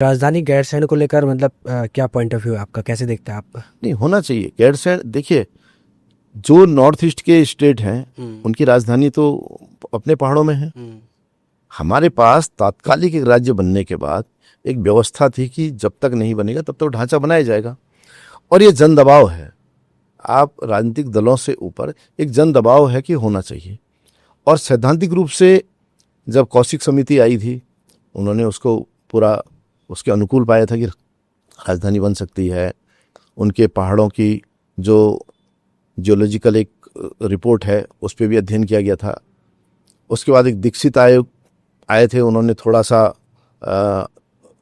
राजधानी गैरसैंण को लेकर मतलब क्या पॉइंट ऑफ व्यू है आपका, कैसे देखते हैं आप? नहीं होना चाहिए गैरसैंण। देखिए, जो नॉर्थ ईस्ट के स्टेट हैं उनकी राजधानी तो अपने पहाड़ों में है। हमारे पास तात्कालिक एक राज्य बनने के बाद एक व्यवस्था थी कि जब तक नहीं बनेगा तब तक ढांचा बनाया जाएगा, और ये जन दबाव है। आप राजनीतिक दलों से ऊपर एक जन दबाव है कि होना चाहिए। और सैद्धांतिक रूप से जब कौशिक समिति आई थी, उन्होंने उसको पूरा उसके अनुकूल पाया था कि राजधानी बन सकती है। उनके पहाड़ों की जो जियोलॉजिकल एक रिपोर्ट है उस पर भी अध्ययन किया गया था। उसके बाद एक दीक्षित आयोग आए थे, उन्होंने थोड़ा सा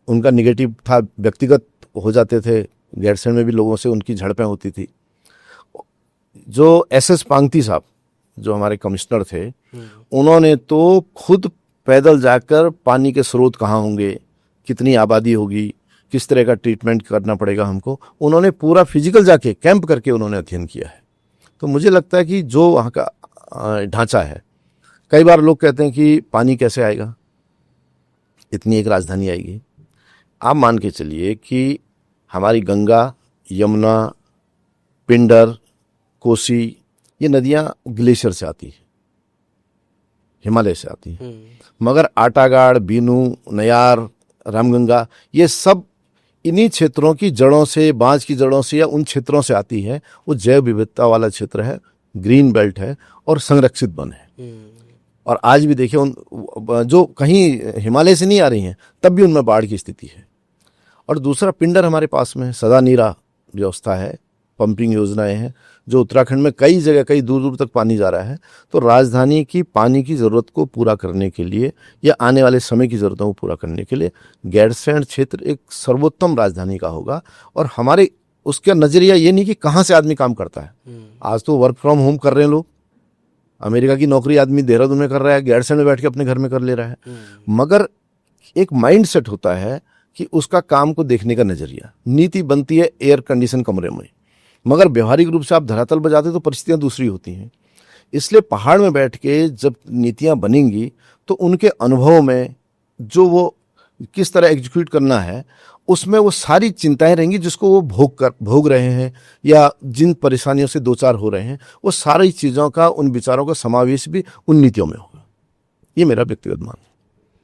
उनका निगेटिव था, व्यक्तिगत हो जाते थे। गैरसैंण में भी लोगों से उनकी झड़पें होती थी। जो एसएस पांगती साहब जो हमारे कमिश्नर थे, उन्होंने तो खुद पैदल जाकर पानी के स्रोत कहाँ होंगे, कितनी आबादी होगी, किस तरह का ट्रीटमेंट करना पड़ेगा हमको, उन्होंने पूरा फिजिकल जाके कैंप करके उन्होंने अध्ययन किया है। तो मुझे लगता है कि जो वहाँ का ढांचा है, कई बार लोग कहते हैं कि पानी कैसे आएगा, इतनी एक राजधानी आएगी। आप मान के चलिए कि हमारी गंगा, यमुना, पिंडर, कोसी, ये नदियाँ ग्लेशियर से आती हैं, हिमालय से आती हैं। मगर आटागाड़, बीनू, नयार, रामगंगा, ये सब इन्हीं क्षेत्रों की जड़ों से, बांज की जड़ों से या उन क्षेत्रों से आती है। वो जैव विविधता वाला क्षेत्र है, ग्रीन बेल्ट है और संरक्षित वन है। और आज भी देखिए, उन जो कहीं हिमालय से नहीं आ रही हैं तब भी उनमें बाढ़ की स्थिति है। और दूसरा, पिंडर हमारे पास में सदा नीरा व्यवस्था है, पंपिंग योजनाएं हैं, जो उत्तराखंड में कई जगह कई दूर दूर तक पानी जा रहा है। तो राजधानी की पानी की ज़रूरत को पूरा करने के लिए या आने वाले समय की ज़रूरतों को पूरा करने के लिए गैरसैंण क्षेत्र एक सर्वोत्तम राजधानी का होगा। और हमारे उसका नज़रिया ये नहीं कि कहाँ से आदमी काम करता है। आज तो वर्क फ्रॉम होम कर रहे हैं लोग। अमेरिका की नौकरी आदमी देहरादून में कर रहा है, गैरसैंण में बैठ के अपने घर में कर ले रहा है। मगर एक माइंड सेट होता है कि उसका काम को देखने का नज़रिया। नीति बनती है एयर कंडीशन कमरे में, मगर व्यवहारिक रूप से आप धरातल पर जाते तो परिस्थितियां दूसरी होती हैं। इसलिए पहाड़ में बैठ के जब नीतियां बनेंगी तो उनके अनुभव में जो वो किस तरह एग्जीक्यूट करना है, उसमें वो सारी चिंताएं रहेंगी जिसको वो भोग रहे हैं या जिन परेशानियों से दो चार हो रहे हैं, वो सारी चीज़ों का, उन विचारों का समावेश भी उन नीतियों में होगा। ये मेरा व्यक्तिगत मानना है।